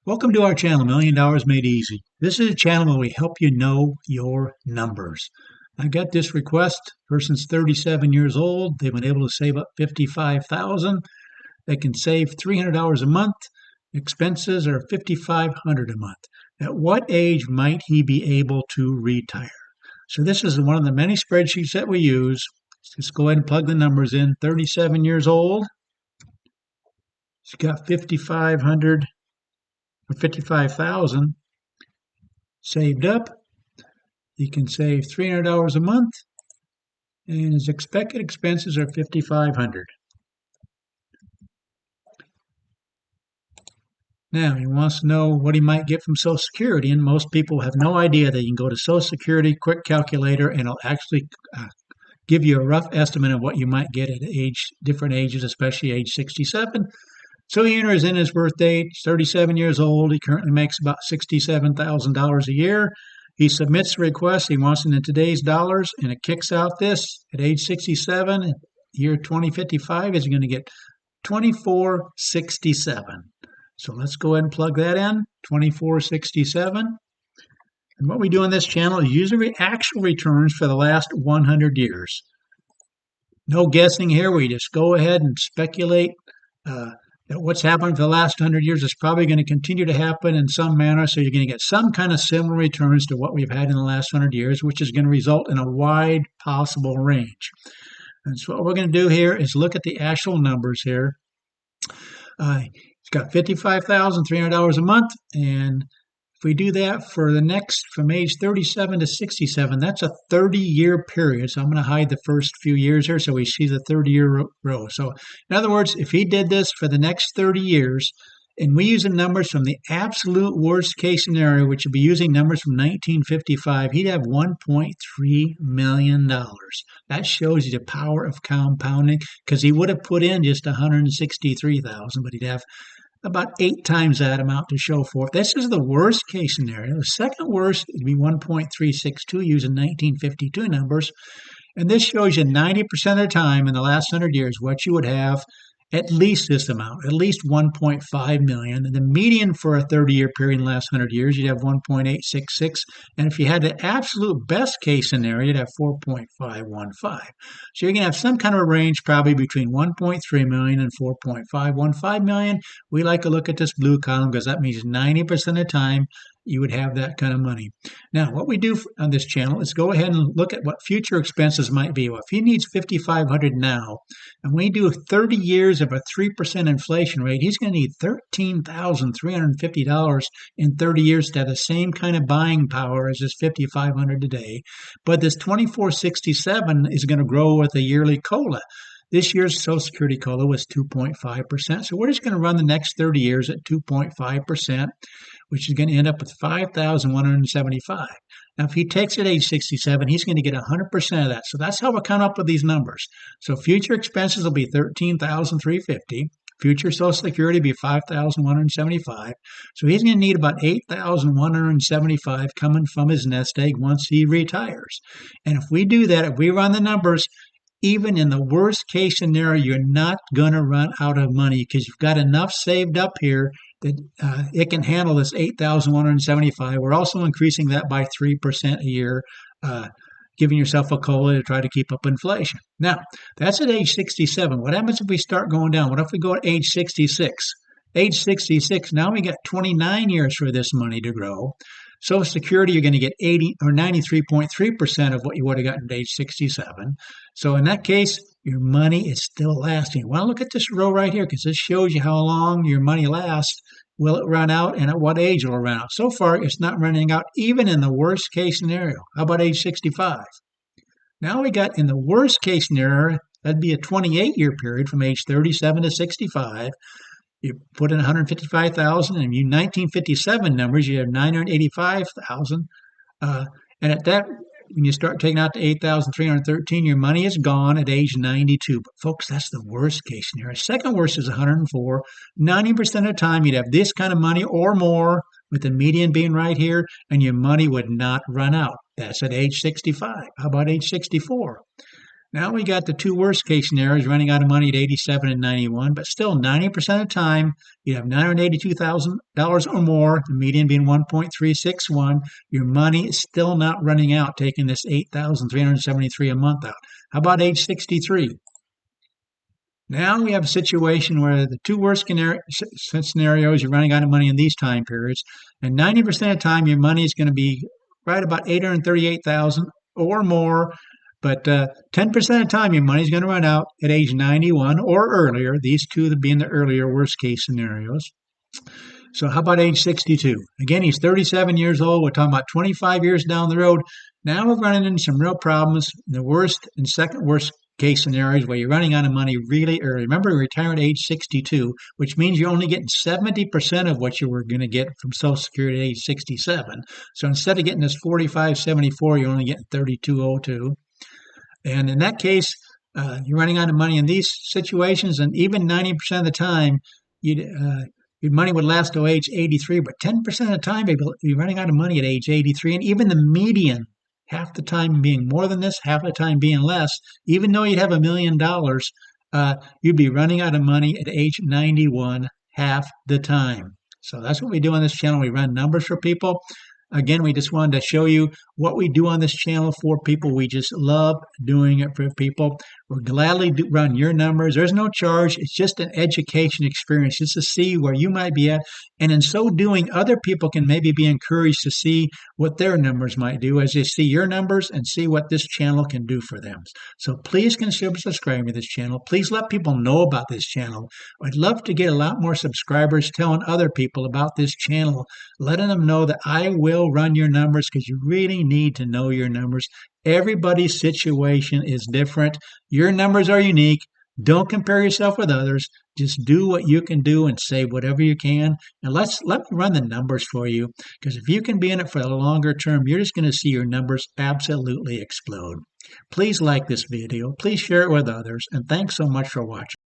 Welcome to our channel, $1 Million Made Easy. This is a channel where we help you know your numbers. I got this request. Person's 37 years old. They've been able to save up $55,000. They can save $300 a month. Expenses are $5,500 a month. At what age might he be able to retire? So this is one of the many spreadsheets that we use. Let's go ahead and plug the numbers in. 37 years old. He's got 5,500 or 55,000 saved up. He can save $300 a month, and his expected expenses are $5,500. Now he wants to know what he might get from Social Security, and most people have no idea that you can go to Social Security quick calculator and it'll actually give you a rough estimate of what you might get at different ages, especially age 67. So he enters in his birth date. He's 37 years old. He currently makes about $67,000 a year. He submits the request. He wants it in today's dollars, and it kicks out this. At age 67, year 2055, is going to get $24.67. So let's go ahead and plug that in, $24.67. And what we do on this channel is use the actual returns for the last 100 years. No guessing here. We just go ahead and speculate that what's happened for the last 100 years is probably going to continue to happen in some manner. So you're going to get some kind of similar returns to what we've had in the last 100 years, which is going to result in a wide possible range. And so what we're going to do here is look at the actual numbers here. He's got $55,300 a month, and if we do that for the next, from age 37 to 67, that's a 30-year period. So I'm going to hide the first few years here so we see the 30-year row. So in other words, if he did this for the next 30 years, and we use the numbers from the absolute worst case scenario, which would be using numbers from 1955, he'd have $1.3 million. That shows you the power of compounding, because he would have put in just $163,000, but he'd have about 8 times that amount to show for it. This is the worst case scenario. The second worst would be 1.362 using 1952 numbers. And this shows you 90% of the time in the last 100 years what you would have at least this amount, at least 1.5 million. And the median for a 30-year period in the last 100 years, you'd have 1.866. And if you had the absolute best case scenario, you'd have 4.515. So you're going to have some kind of a range probably between 1.3 million and 4.515 million. We like to look at this blue column because that means 90% of the time you would have that kind of money. Now, what we do on this channel is go ahead and look at what future expenses might be. Well, if he needs $5,500 now, and we do 30 years of a 3% inflation rate, he's going to need $13,350 in 30 years to have the same kind of buying power as this $5,500 today. But this $24.67 is going to grow with a yearly COLA. This year's Social Security COLA was 2.5%. So we're just going to run the next 30 years at 2.5%, which is going to end up with $5,175. Now, if he takes it at age 67, he's going to get 100% of that. So that's how we come up with these numbers. So future expenses will be $13,350. Future Social Security will be $5,175. So he's going to need about $8,175 coming from his nest egg once he retires. And if we do that, if we run the numbers, even in the worst case scenario, you're not going to run out of money because you've got enough saved up here that it can handle this $8,175. We're also increasing that by 3% a year, giving yourself a COLA to try to keep up inflation. Now, that's at age 67. What happens if we start going down? What if we go at age 66? Age 66, now we got 29 years for this money to grow. Social Security, you're going to get 80 or 93.3% of what you would have gotten at age 67. So in that case, your money is still lasting. Well, look at this row right here because this shows you how long your money lasts. Will it run out, and at what age will it run out? So far, it's not running out even in the worst case scenario. How about age 65? Now we got in the worst case scenario, that'd be a 28-year period from age 37 to 65. You put in 155,000, and you 1957 numbers, you have 985,000. And at that, when you start taking out the 8,313, your money is gone at age 92. But folks, that's the worst case scenario. Second worst is 104. 90% of the time, you'd have this kind of money or more, with the median being right here, and your money would not run out. That's at age 65. How about age 64? Now we got the two worst case scenarios running out of money at 87 and 91, but still 90% of the time you have $982,000 or more, the median being 1.361. Your money is still not running out, taking this 8,373 a month out. How about age 63? Now we have a situation where the two worst scenarios, you're running out of money in these time periods, and 90% of the time your money is going to be right about 838,000 or more. But 10% of the time, your money's going to run out at age 91 or earlier, these two being the earlier worst case scenarios. So how about age 62? Again, he's 37 years old. We're talking about 25 years down the road. Now we're running into some real problems. The worst and second worst case scenarios where you're running out of money really early. Remember, retiring at age 62, which means you're only getting 70% of what you were going to get from Social Security at age 67. So instead of getting this 4574, you're only getting 3202. And in that case, you're running out of money in these situations, and even 90% of the time, your money would last till age 83, but 10% of the time, you're running out of money at age 83, and even the median, half the time being more than this, half the time being less, even though you'd have $1 million, you'd be running out of money at age 91 half the time. So that's what we do on this channel. We run numbers for people. Again, we just wanted to show you what we do on this channel for people. We just love doing it for people. We'll gladly run your numbers. There's no charge. It's just an education experience just to see where you might be at. And in so doing, other people can maybe be encouraged to see what their numbers might do as they see your numbers and see what this channel can do for them. So please consider subscribing to this channel. Please let people know about this channel. I'd love to get a lot more subscribers telling other people about this channel, letting them know that I will run your numbers because you really need to know your numbers. Everybody's situation is different. Your numbers are unique. Don't compare yourself with others. Just do what you can do and save whatever you can. And let me run the numbers for you, because if you can be in it for the longer term, you're just going to see your numbers absolutely explode. Please like this video. Please share it with others. And thanks so much for watching.